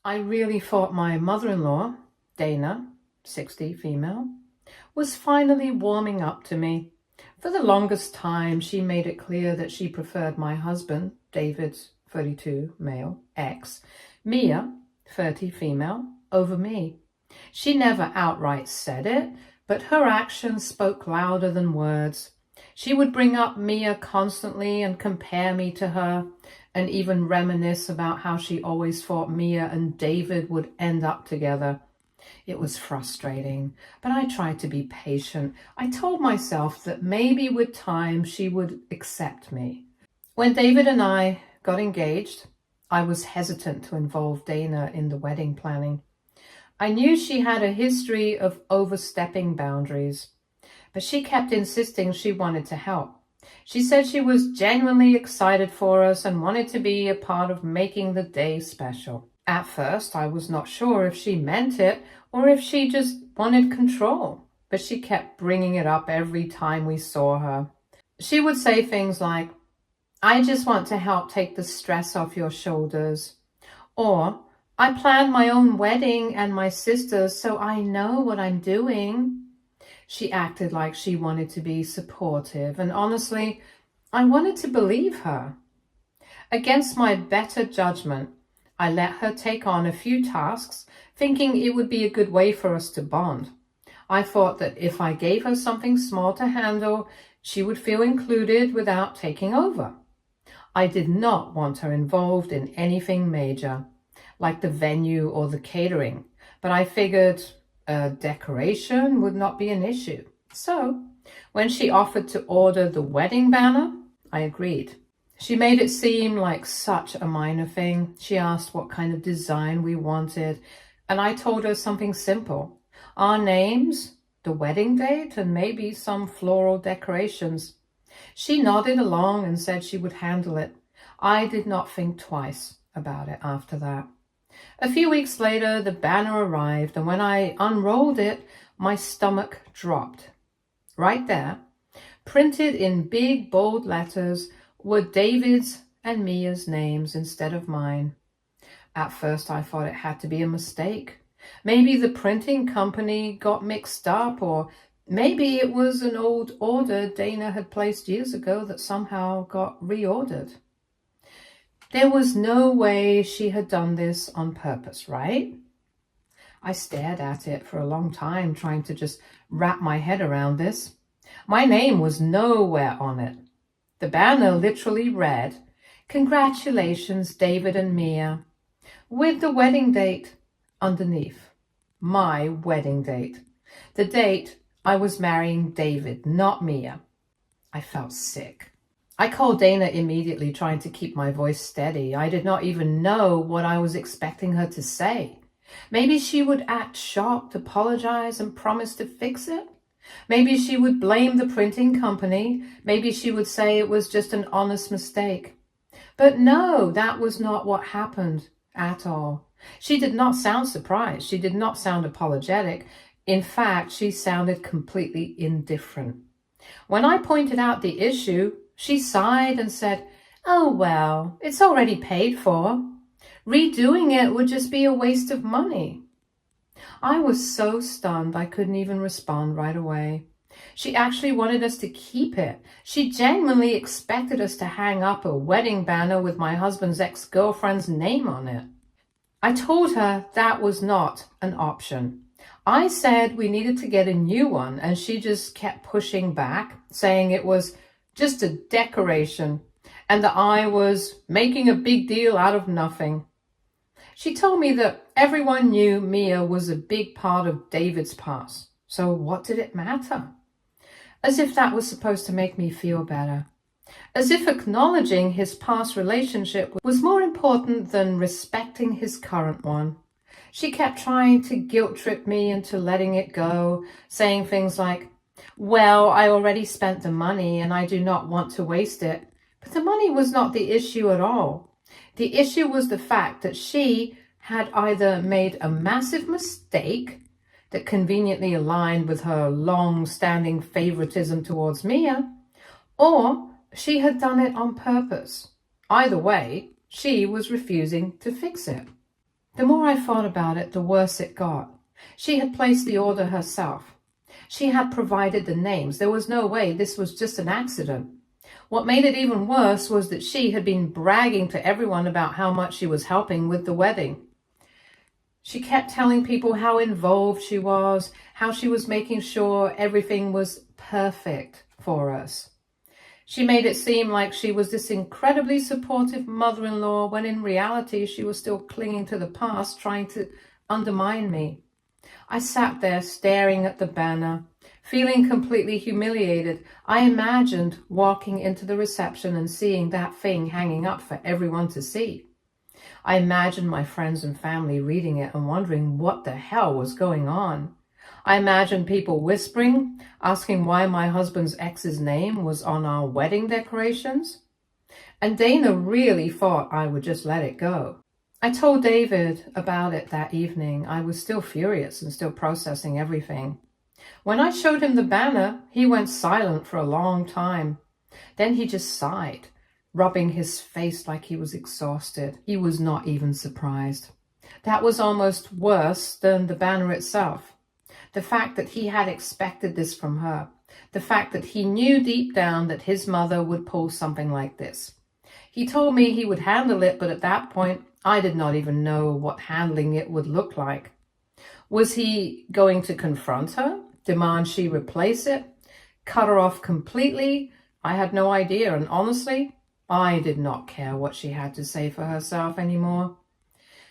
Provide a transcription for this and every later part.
I really thought my mother-in-law, Dana, 60, female, was finally warming up to me. For the longest time, she made it clear that she preferred my husband, David's 32, male, ex, Mia, 30, female, over me. She never outright said it, but her actions spoke louder than words. She would bring up Mia constantly and compare me to her, and even reminisce about how she always thought Mia and David would end up together. It was frustrating, but I tried to be patient. I told myself that maybe with time she would accept me. When David and I got engaged, I was hesitant to involve Dana in the wedding planning. I knew she had a history of overstepping boundaries, but she kept insisting she wanted to help. She said she was genuinely excited for us and wanted to be a part of making the day special. At first, I was not sure if she meant it or if she just wanted control, but she kept bringing it up every time we saw her. She would say things like, "I just want to help take the stress off your shoulders," or "I planned my own wedding and my sister's, so I know what I'm doing." She acted like she wanted to be supportive, and honestly, I wanted to believe her. Against my better judgment, I let her take on a few tasks, thinking it would be a good way for us to bond. I thought that if I gave her something small to handle, she would feel included without taking over. I did not want her involved in anything major, like the venue or the catering, but I figured decoration would not be an issue. So, when she offered to order the wedding banner, I agreed. She made it seem like such a minor thing. She asked what kind of design we wanted, and I told her something simple. Our names, the wedding date, and maybe some floral decorations. She nodded along and said she would handle it. I did not think twice about it after that. A few weeks later, the banner arrived, and when I unrolled it, my stomach dropped. Right there, printed in big, bold letters, were David's and Mia's names instead of mine. At first, I thought it had to be a mistake. Maybe the printing company got mixed up, or maybe it was an old order Dana had placed years ago that somehow got reordered. There was no way she had done this on purpose, right? I stared at it for a long time, trying to just wrap my head around this. My name was nowhere on it. The banner literally read, "Congratulations, David and Mia," with the wedding date underneath. My wedding date. The date I was marrying David, not Mia. I felt sick. I called Dana immediately, trying to keep my voice steady. I did not even know what I was expecting her to say. Maybe she would act shocked, apologize, and promise to fix it. Maybe she would blame the printing company. Maybe she would say it was just an honest mistake. But no, that was not what happened at all. She did not sound surprised. She did not sound apologetic. In fact, she sounded completely indifferent. When I pointed out the issue, she sighed and said, "Oh, well, it's already paid for. Redoing it would just be a waste of money." I was so stunned I couldn't even respond right away. She actually wanted us to keep it. She genuinely expected us to hang up a wedding banner with my husband's ex-girlfriend's name on it. I told her that was not an option. I said we needed to get a new one, and she just kept pushing back, saying it was just a decoration, and that I was making a big deal out of nothing. She told me that everyone knew Mia was a big part of David's past, so what did it matter? As if that was supposed to make me feel better. As if acknowledging his past relationship was more important than respecting his current one. She kept trying to guilt trip me into letting it go, saying things like, "Well, I already spent the money and I do not want to waste it." But the money was not the issue at all. The issue was the fact that she had either made a massive mistake that conveniently aligned with her long-standing favoritism towards Mia, or she had done it on purpose. Either way, she was refusing to fix it. The more I thought about it, the worse it got. She had placed the order herself. She had provided the names. There was no way this was just an accident. What made it even worse was that she had been bragging to everyone about how much she was helping with the wedding. She kept telling people how involved she was, how she was making sure everything was perfect for us. She made it seem like she was this incredibly supportive mother-in-law when in reality she was still clinging to the past, trying to undermine me. I sat there staring at the banner, feeling completely humiliated. I imagined walking into the reception and seeing that thing hanging up for everyone to see. I imagined my friends and family reading it and wondering what the hell was going on. I imagined people whispering, asking why my husband's ex's name was on our wedding decorations. And Dana really thought I would just let it go. I told David about it that evening. I was still furious and still processing everything. When I showed him the banner, he went silent for a long time. Then he just sighed, rubbing his face like he was exhausted. He was not even surprised. That was almost worse than the banner itself. The fact that he had expected this from her. The fact that he knew deep down that his mother would pull something like this. He told me he would handle it, but at that point, I did not even know what handling it would look like. Was he going to confront her, demand she replace it, cut her off completely? I had no idea, and honestly, I did not care what she had to say for herself anymore.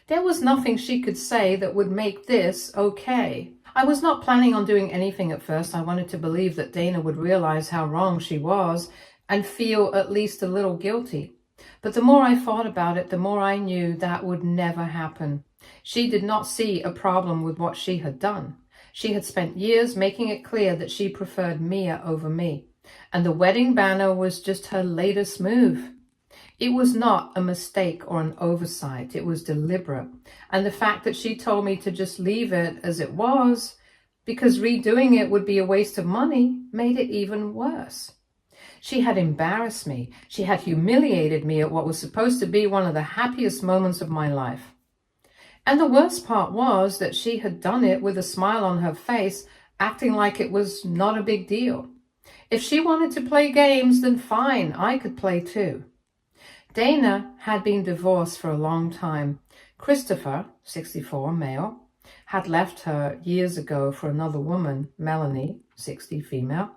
There was nothing she could say that would make this okay. I was not planning on doing anything at first. I wanted to believe that Dana would realize how wrong she was and feel at least a little guilty. But the more I thought about it, the more I knew that would never happen. She did not see a problem with what she had done. She had spent years making it clear that she preferred Mia over me, and the wedding banner was just her latest move. It was not a mistake or an oversight. It was deliberate. And the fact that she told me to just leave it as it was, because redoing it would be a waste of money, made it even worse. She had embarrassed me. She had humiliated me at what was supposed to be one of the happiest moments of my life. And the worst part was that she had done it with a smile on her face, acting like it was not a big deal. If she wanted to play games, then fine, I could play too. Dana had been divorced for a long time. Christopher, 64, male, had left her years ago for another woman, Melanie, 60, female,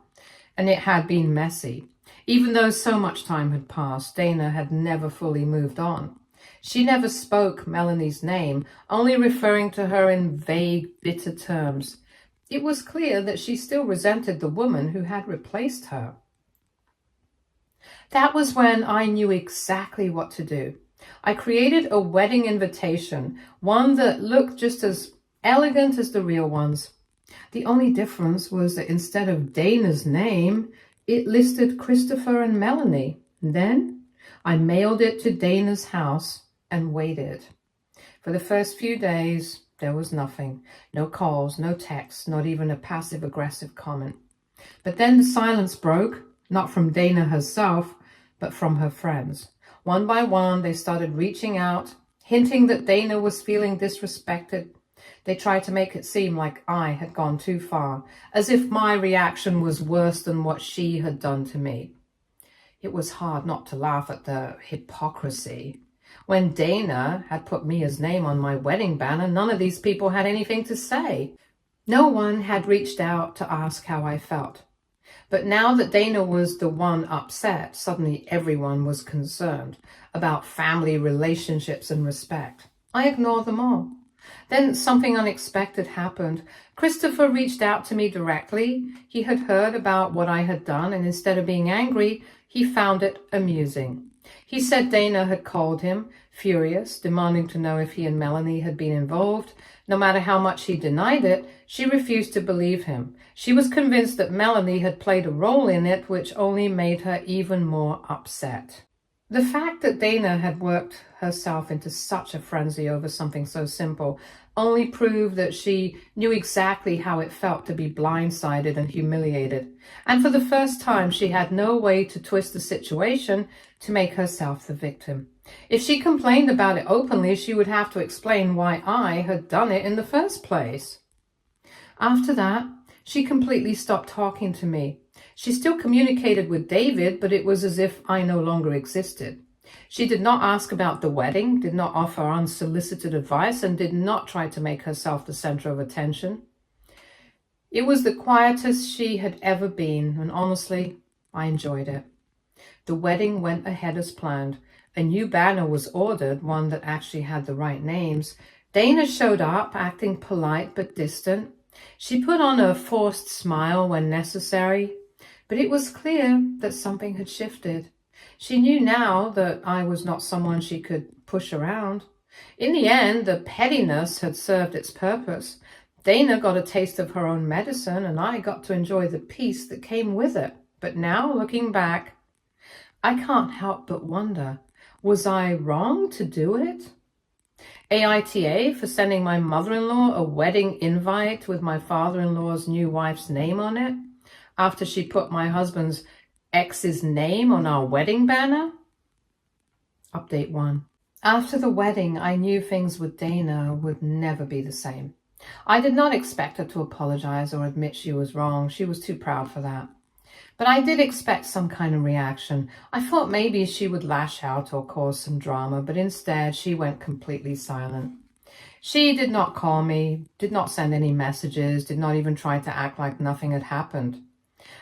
and it had been messy. Even though so much time had passed, Dana had never fully moved on. She never spoke Melanie's name, only referring to her in vague, bitter terms. It was clear that she still resented the woman who had replaced her. That was when I knew exactly what to do. I created a wedding invitation, one that looked just as elegant as the real ones. The only difference was that instead of Dana's name, it listed Christopher and Melanie. Then I mailed it to Dana's house and waited. For the first few days, there was nothing. No calls, no texts, not even a passive-aggressive comment. But then the silence broke, not from Dana herself, but from her friends. One by one, they started reaching out, hinting that Dana was feeling disrespected. They tried to make it seem like I had gone too far, as if my reaction was worse than what she had done to me. It was hard not to laugh at the hypocrisy. When Dana had put Mia's name on my wedding banner, none of these people had anything to say. No one had reached out to ask how I felt. But now that Dana was the one upset, suddenly everyone was concerned about family relationships and respect. I ignored them all. Then something unexpected happened. Christopher reached out to me directly. He had heard about what I had done, and instead of being angry, he found it amusing. He said Dana had called him, furious, demanding to know if he and Melanie had been involved. No matter how much he denied it, she refused to believe him. She was convinced that Melanie had played a role in it, which only made her even more upset. The fact that Dana had worked herself into such a frenzy over something so simple only proved that she knew exactly how it felt to be blindsided and humiliated. And for the first time, she had no way to twist the situation to make herself the victim. If she complained about it openly, she would have to explain why I had done it in the first place. After that, she completely stopped talking to me. She still communicated with David, but it was as if I no longer existed. She did not ask about the wedding, did not offer unsolicited advice, and did not try to make herself the center of attention. It was the quietest she had ever been, and honestly, I enjoyed it. The wedding went ahead as planned. A new banner was ordered, one that actually had the right names. Dana showed up, acting polite but distant. She put on a forced smile when necessary, but it was clear that something had shifted. She knew now that I was not someone she could push around. In the end, the pettiness had served its purpose. Dana got a taste of her own medicine, and I got to enjoy the peace that came with it. But now, looking back, I can't help but wonder, was I wrong to do it? Aita for sending my mother-in-law a wedding invite with my father-in-law's new wife's name on it, after she put my husband's ex's name on our wedding banner? Update 1. After the wedding, I knew things with Dana would never be the same. I did not expect her to apologize or admit she was wrong. She was too proud for that. But I did expect some kind of reaction. I thought maybe she would lash out or cause some drama, but instead she went completely silent. She did not call me, did not send any messages, did not even try to act like nothing had happened.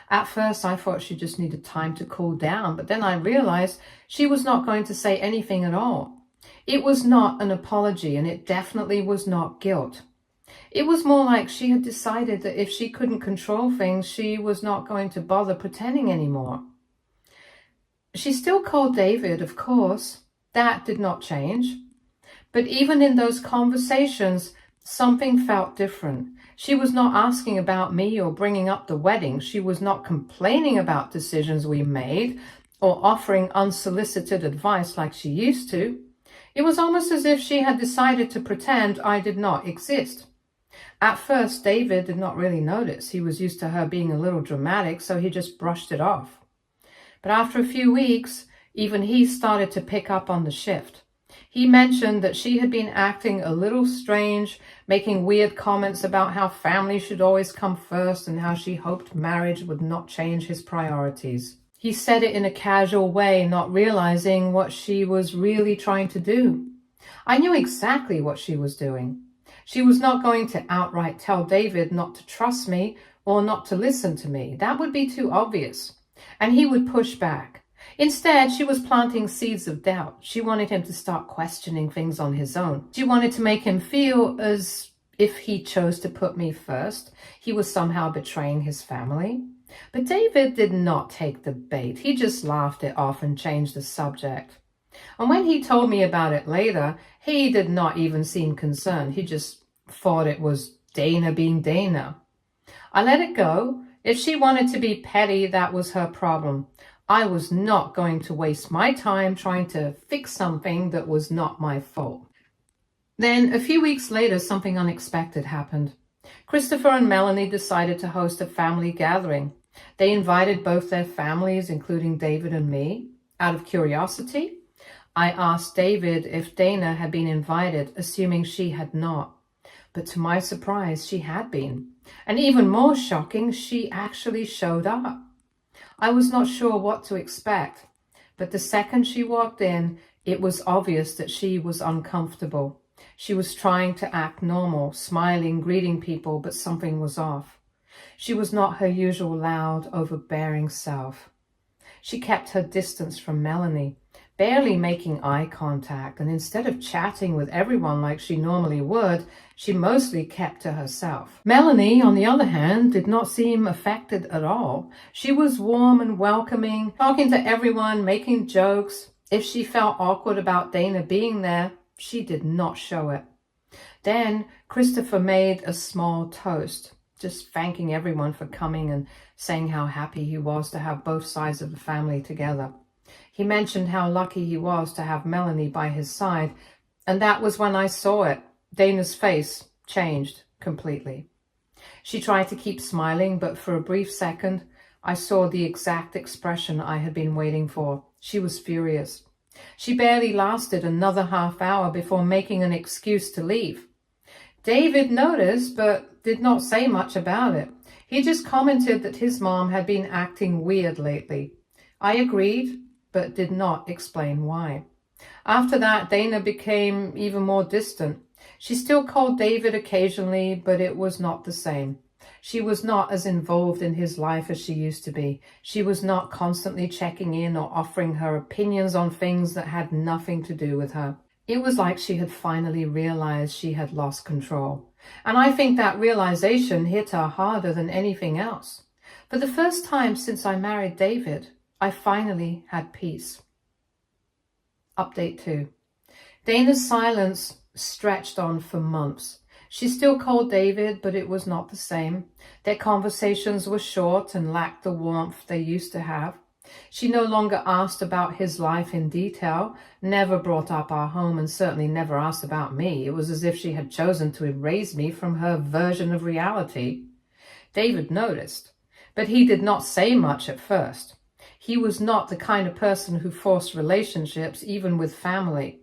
At first I thought she just needed time to cool down, but then I realized she was not going to say anything at all. It was not an apology, and it definitely was not guilt. It was more like she had decided that if she couldn't control things, she was not going to bother pretending anymore. She still called David, of course. That did not change. But even in those conversations, something felt different. She was not asking about me or bringing up the wedding. She was not complaining about decisions we made or offering unsolicited advice like she used to. It was almost as if she had decided to pretend I did not exist. At first, David did not really notice. He was used to her being a little dramatic, so he just brushed it off. But after a few weeks, even he started to pick up on the shift. He mentioned that she had been acting a little strange, making weird comments about how family should always come first and how she hoped marriage would not change his priorities. He said it in a casual way, not realizing what she was really trying to do. I knew exactly what she was doing. She was not going to outright tell David not to trust me or not to listen to me. That would be too obvious, and he would push back. Instead, she was planting seeds of doubt. She wanted him to start questioning things on his own. She wanted to make him feel as if he chose to put me first, he was somehow betraying his family. But David did not take the bait. He just laughed it off and changed the subject. And when he told me about it later, he did not even seem concerned. He just thought it was Dana being Dana. I let it go. If she wanted to be petty, that was her problem. I was not going to waste my time trying to fix something that was not my fault. Then, a few weeks later, something unexpected happened. Christopher and Melanie decided to host a family gathering. They invited both their families, including David and me. Out of curiosity, I asked David if Dana had been invited, assuming she had not. But to my surprise, she had been. And even more shocking, she actually showed up. I was not sure what to expect, but the second she walked in, it was obvious that she was uncomfortable. She was trying to act normal, smiling, greeting people, but something was off. She was not her usual loud, overbearing self. She kept her distance from Melanie, barely making eye contact, and instead of chatting with everyone like she normally would, she mostly kept to herself. Melanie, on the other hand, did not seem affected at all. She was warm and welcoming, talking to everyone, making jokes. If she felt awkward about Dana being there, she did not show it. Then Christopher made a small toast, just thanking everyone for coming and saying how happy he was to have both sides of the family together. He mentioned how lucky he was to have Melanie by his side, and that was when I saw it. Dana's face changed completely. She tried to keep smiling, but for a brief second, I saw the exact expression I had been waiting for. She was furious. She barely lasted another half hour before making an excuse to leave. David noticed, but did not say much about it. He just commented that his mom had been acting weird lately. I agreed, but did not explain why. After that, Dana became even more distant. She still called David occasionally, but it was not the same. She was not as involved in his life as she used to be. She was not constantly checking in or offering her opinions on things that had nothing to do with her. It was like she had finally realized she had lost control. And I think that realization hit her harder than anything else. For the first time since I married David, I finally had peace. Update 2. Dana's silence stretched on for months. She still called David, but it was not the same. Their conversations were short and lacked the warmth they used to have. She no longer asked about his life in detail, never brought up our home, and certainly never asked about me. It was as if she had chosen to erase me from her version of reality. David noticed, but he did not say much at first. He was not the kind of person who forced relationships, even with family.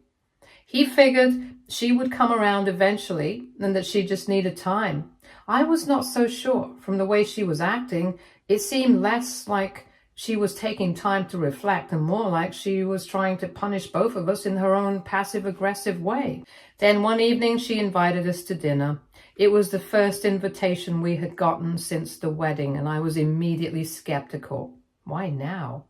He figured she would come around eventually and that she just needed time. I was not so sure. From the way she was acting, it seemed less like she was taking time to reflect and more like she was trying to punish both of us in her own passive-aggressive way. Then one evening she invited us to dinner. It was the first invitation we had gotten since the wedding, and I was immediately skeptical. Why now?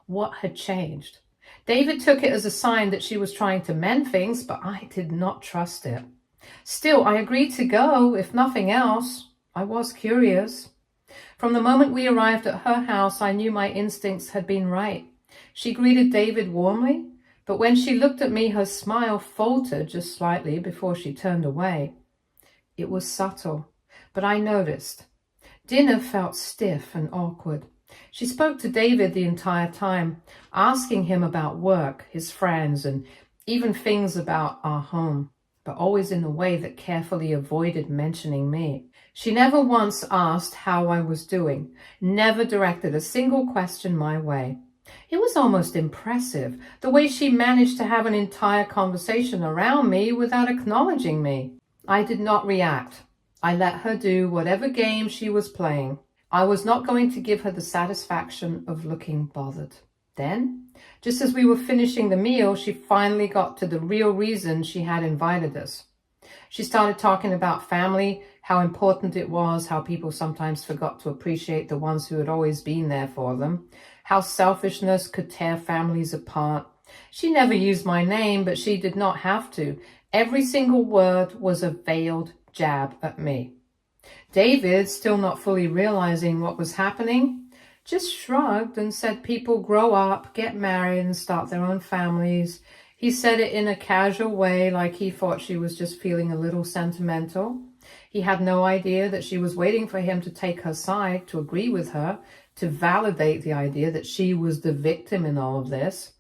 What had changed? David took it as a sign that she was trying to mend things, but I did not trust it. Still, I agreed to go, if nothing else. I was curious. From the moment we arrived at her house, I knew my instincts had been right. She greeted David warmly, but when she looked at me, her smile faltered just slightly before she turned away. It was subtle, but I noticed. Dinner felt stiff and awkward. She spoke to David the entire time, asking him about work, his friends, and even things about our home, but always in a way that carefully avoided mentioning me. She never once asked how I was doing, never directed a single question my way. It was almost impressive, the way she managed to have an entire conversation around me without acknowledging me. I did not react. I let her do whatever game she was playing. I was not going to give her the satisfaction of looking bothered. Then, just as we were finishing the meal, she finally got to the real reason she had invited us. She started talking about family, how important it was, how people sometimes forgot to appreciate the ones who had always been there for them, how selfishness could tear families apart. She never used my name, but she did not have to. Every single word was a veiled jab at me. David, still not fully realizing what was happening, just shrugged and said people grow up, get married, and start their own families. He said it in a casual way, like he thought she was just feeling a little sentimental. He had no idea that she was waiting for him to take her side, to agree with her, to validate the idea that she was the victim in all of this.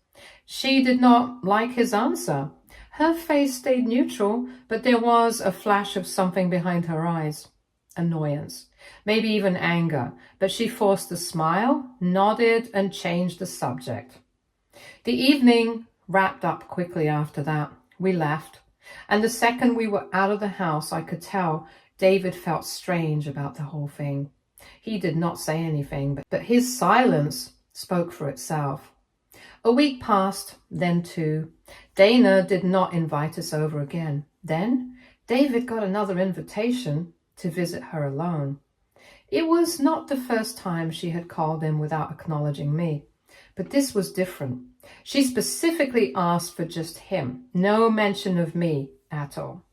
She did not like his answer. Her face stayed neutral, but there was a flash of something behind her eyes. Annoyance, maybe even anger, but she forced a smile, nodded, and changed the subject. The evening wrapped up quickly after that. We left, and the second we were out of the house, I could tell David felt strange about the whole thing. He did not say anything, but his silence spoke for itself. A week passed, then 2. Dana did not invite us over again. Then David got another invitation to visit her alone. It was not the first time she had called him without acknowledging me, but this was different. She specifically asked for just him, no mention of me at all.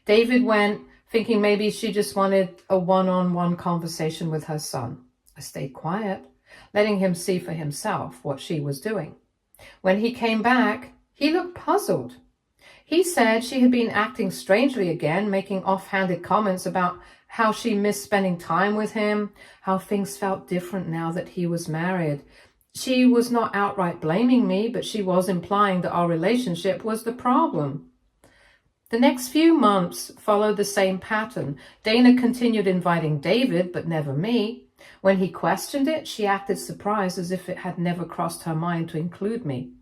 David went, thinking maybe she just wanted a one-on-one conversation with her son. I stayed quiet, letting him see for himself what she was doing. When he came back, he looked puzzled. He said she had been acting strangely again, making offhanded comments about how she missed spending time with him, how things felt different now that he was married. She was not outright blaming me, but she was implying that our relationship was the problem. The next few months followed the same pattern. Dana continued inviting David, but never me. When he questioned it, she acted surprised as if it had never crossed her mind to include me.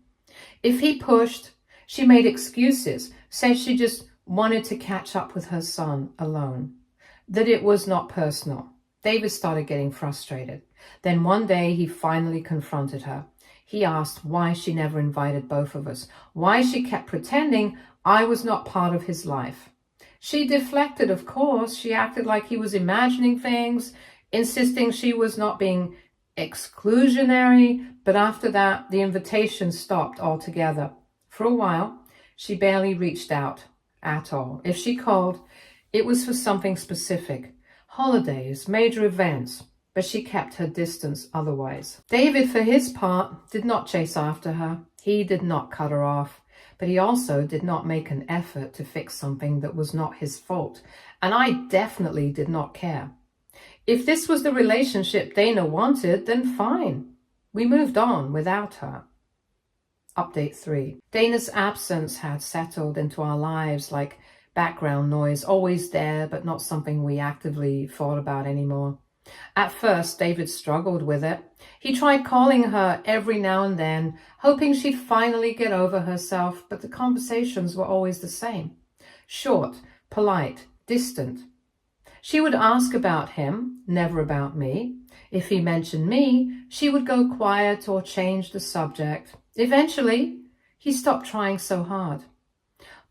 If he pushed, she made excuses, said she just wanted to catch up with her son alone, that it was not personal. David started getting frustrated. Then one day he finally confronted her. He asked why she never invited both of us, why she kept pretending I was not part of his life. She deflected, of course. She acted like he was imagining things, insisting she was not being exclusionary, but after that, the invitation stopped altogether. For a while, she barely reached out at all. If she called, it was for something specific, holidays, major events, but she kept her distance otherwise. David, for his part, did not chase after her. He did not cut her off, but he also did not make an effort to fix something that was not his fault, and I definitely did not care. If this was the relationship Dana wanted, then fine. We moved on without her. Update 3. Dana's absence had settled into our lives like background noise, always there, but not something we actively thought about anymore. At first, David struggled with it. He tried calling her every now and then, hoping she'd finally get over herself, but the conversations were always the same. Short, polite, distant. She would ask about him, never about me. If he mentioned me, she would go quiet or change the subject. Eventually, he stopped trying so hard.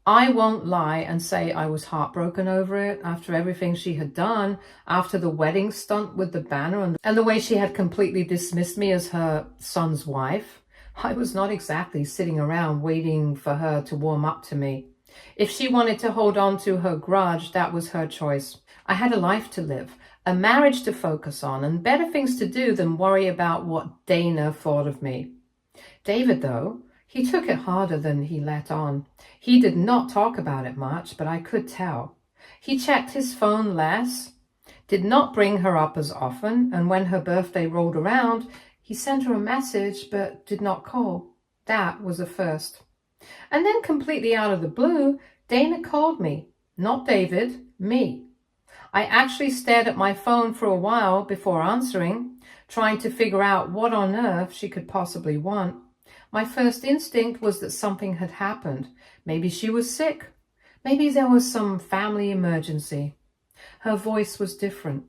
I won't lie and say I was heartbroken over it after everything she had done, after the wedding stunt with the banner and the way she had completely dismissed me as her son's wife. I was not exactly sitting around waiting for her to warm up to me. If she wanted to hold on to her grudge, that was her choice. I had a life to live, a marriage to focus on, and better things to do than worry about what Dana thought of me. David, though, he took it harder than he let on. He did not talk about it much, but I could tell. He checked his phone less, did not bring her up as often, and when her birthday rolled around, he sent her a message but did not call. That was a first. And then completely out of the blue, Dana called me. Not David, me. I actually stared at my phone for a while before answering, trying to figure out what on earth she could possibly want. My first instinct was that something had happened. Maybe she was sick. Maybe there was some family emergency. Her voice was different.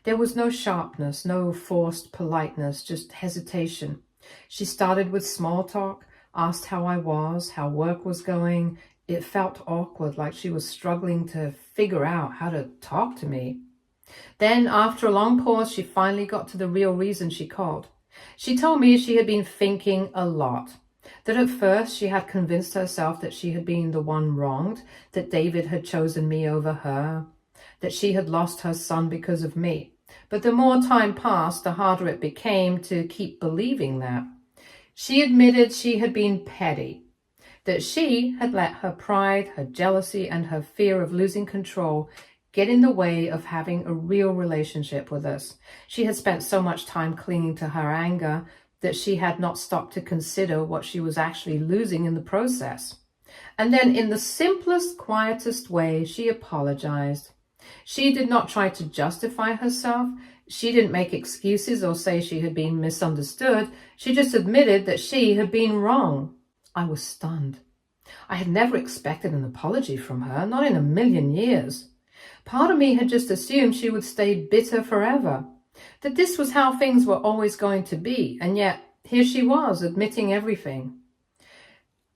There was no sharpness, no forced politeness, just hesitation. She started with small talk, asked how I was, how work was going. It felt awkward, like she was struggling to figure out how to talk to me. Then, after a long pause, she finally got to the real reason she called. She told me she had been thinking a lot, that at first she had convinced herself that she had been the one wronged, that David had chosen me over her, that she had lost her son because of me. But the more time passed, the harder it became to keep believing that. She admitted she had been petty, that she had let her pride, her jealousy, and her fear of losing control get in the way of having a real relationship with us. She had spent so much time clinging to her anger that she had not stopped to consider what she was actually losing in the process. And then in the simplest, quietest way, she apologized. She did not try to justify herself. She didn't make excuses or say she had been misunderstood. She just admitted that she had been wrong. I was stunned. I had never expected an apology from her, not in a million years. Part of me had just assumed she would stay bitter forever, that this was how things were always going to be, and yet here she was, admitting everything.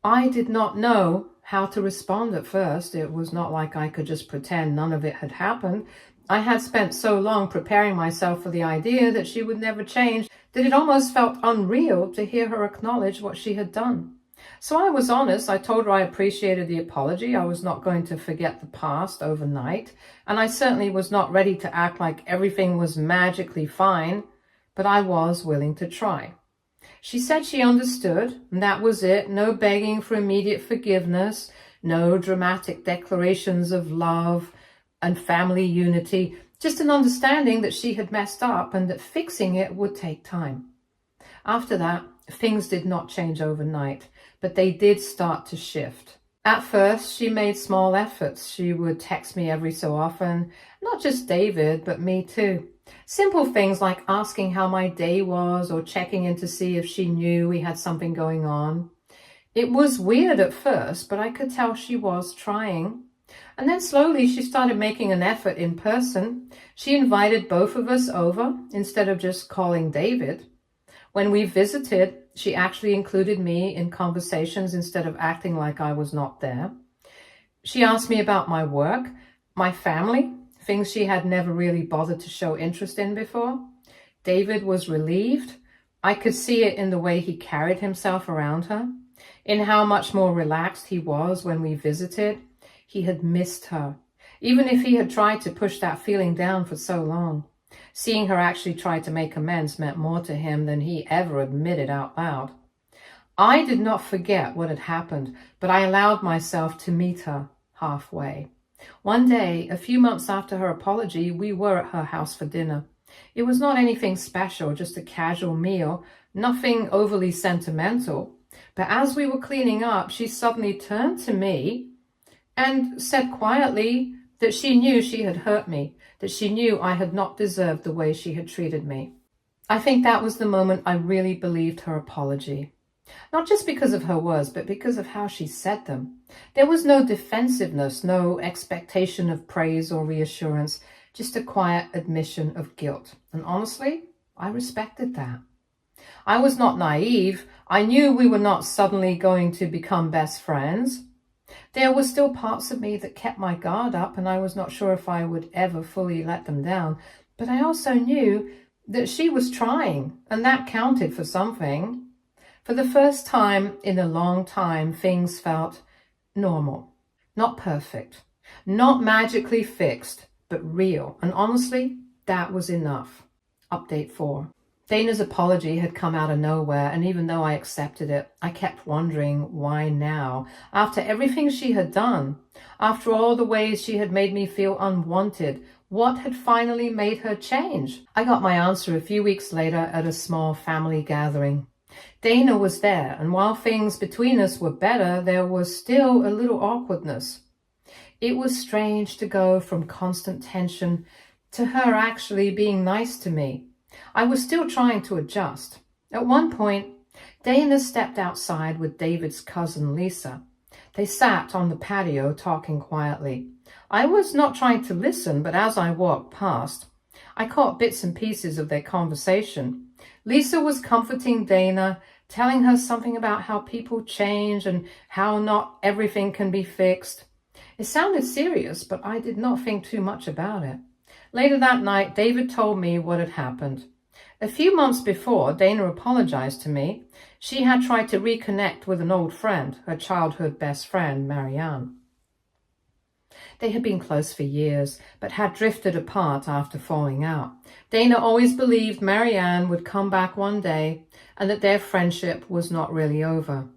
I did not know how to respond at first. It was not like I could just pretend none of it had happened. I had spent so long preparing myself for the idea that she would never change that it almost felt unreal to hear her acknowledge what she had done. So I was honest. I told her I appreciated the apology. I was not going to forget the past overnight, and I certainly was not ready to act like everything was magically fine, but I was willing to try. She said she understood, and that was it. No begging for immediate forgiveness, no dramatic declarations of love and family unity, just an understanding that she had messed up and that fixing it would take time. After that, things did not change overnight, but they did start to shift. At first, she made small efforts. She would text me every so often, not just David, but me too. Simple things like asking how my day was or checking in to see if she knew we had something going on. It was weird at first, but I could tell she was trying. And then slowly she started making an effort in person. She invited both of us over instead of just calling David. When we visited, she actually included me in conversations instead of acting like I was not there. She asked me about my work, my family, things she had never really bothered to show interest in before. David was relieved. I could see it in the way he carried himself around her, in how much more relaxed he was when we visited. He had missed her, even if he had tried to push that feeling down for so long. Seeing her actually try to make amends meant more to him than he ever admitted out loud. I did not forget what had happened, but I allowed myself to meet her halfway. One day, a few months after her apology, we were at her house for dinner. It was not anything special, just a casual meal, nothing overly sentimental. But as we were cleaning up, she suddenly turned to me and said quietly that she knew she had hurt me, that she knew I had not deserved the way she had treated me. I think that was the moment I really believed her apology. Not just because of her words, but because of how she said them. There was no defensiveness, no expectation of praise or reassurance, just a quiet admission of guilt. And honestly, I respected that. I was not naive. I knew we were not suddenly going to become best friends. There were still parts of me that kept my guard up, and I was not sure if I would ever fully let them down. But I also knew that she was trying, and that counted for something. For the first time in a long time, things felt normal, not perfect, not magically fixed, but real. And honestly, that was enough. Update 4. Dana's apology had come out of nowhere, and even though I accepted it, I kept wondering why now, after everything she had done, after all the ways she had made me feel unwanted. What had finally made her change? I got my answer a few weeks later at a small family gathering. Dana was there, and while things between us were better, there was still a little awkwardness. It was strange to go from constant tension to her actually being nice to me. I was still trying to adjust. At one point, Dana stepped outside with David's cousin Lisa. They sat on the patio talking quietly. I was not trying to listen, but as I walked past, I caught bits and pieces of their conversation. Lisa was comforting Dana, telling her something about how people change and how not everything can be fixed. It sounded serious, but I did not think too much about it. Later that night, David told me what had happened. A few months before, Dana apologized to me. She had tried to reconnect with an old friend, her childhood best friend, Marianne. They had been close for years, but had drifted apart after falling out. Dana always believed Marianne would come back one day and that their friendship was not really over.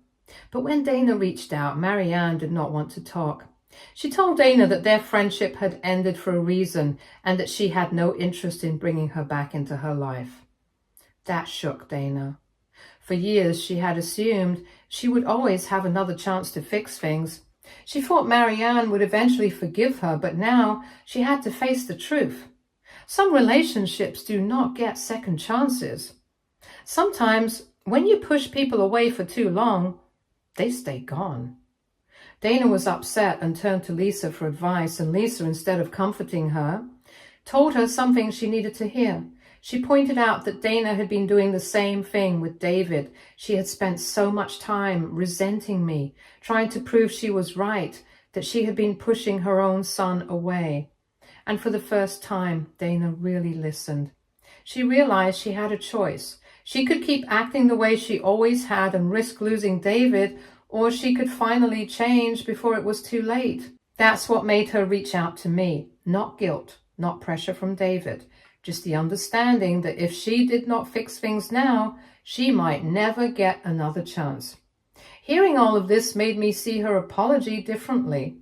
But when Dana reached out, Marianne did not want to talk. She told Dana that their friendship had ended for a reason and that she had no interest in bringing her back into her life. That shook Dana. For years, she had assumed she would always have another chance to fix things. She thought Marianne would eventually forgive her, but now she had to face the truth. Some relationships do not get second chances. Sometimes, when you push people away for too long, they stay gone. Dana was upset and turned to Lisa for advice, and Lisa, instead of comforting her, told her something she needed to hear. She pointed out that Dana had been doing the same thing with David. She had spent so much time resenting me, trying to prove she was right, that she had been pushing her own son away. And for the first time, Dana really listened. She realized she had a choice. She could keep acting the way she always had and risk losing David, or she could finally change before it was too late. That's what made her reach out to me. Not guilt, not pressure from David. Just the understanding that if she did not fix things now, she might never get another chance. Hearing all of this made me see her apology differently.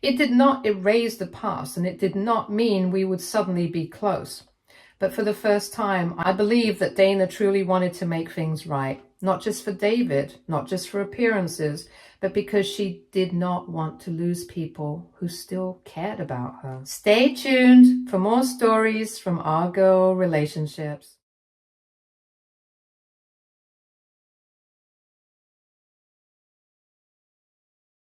It did not erase the past, and it did not mean we would suddenly be close. But for the first time, I believe that Dana truly wanted to make things right. Not just for David, not just for appearances, but because she did not want to lose people who still cared about her. Stay tuned for more stories from our girl relationships.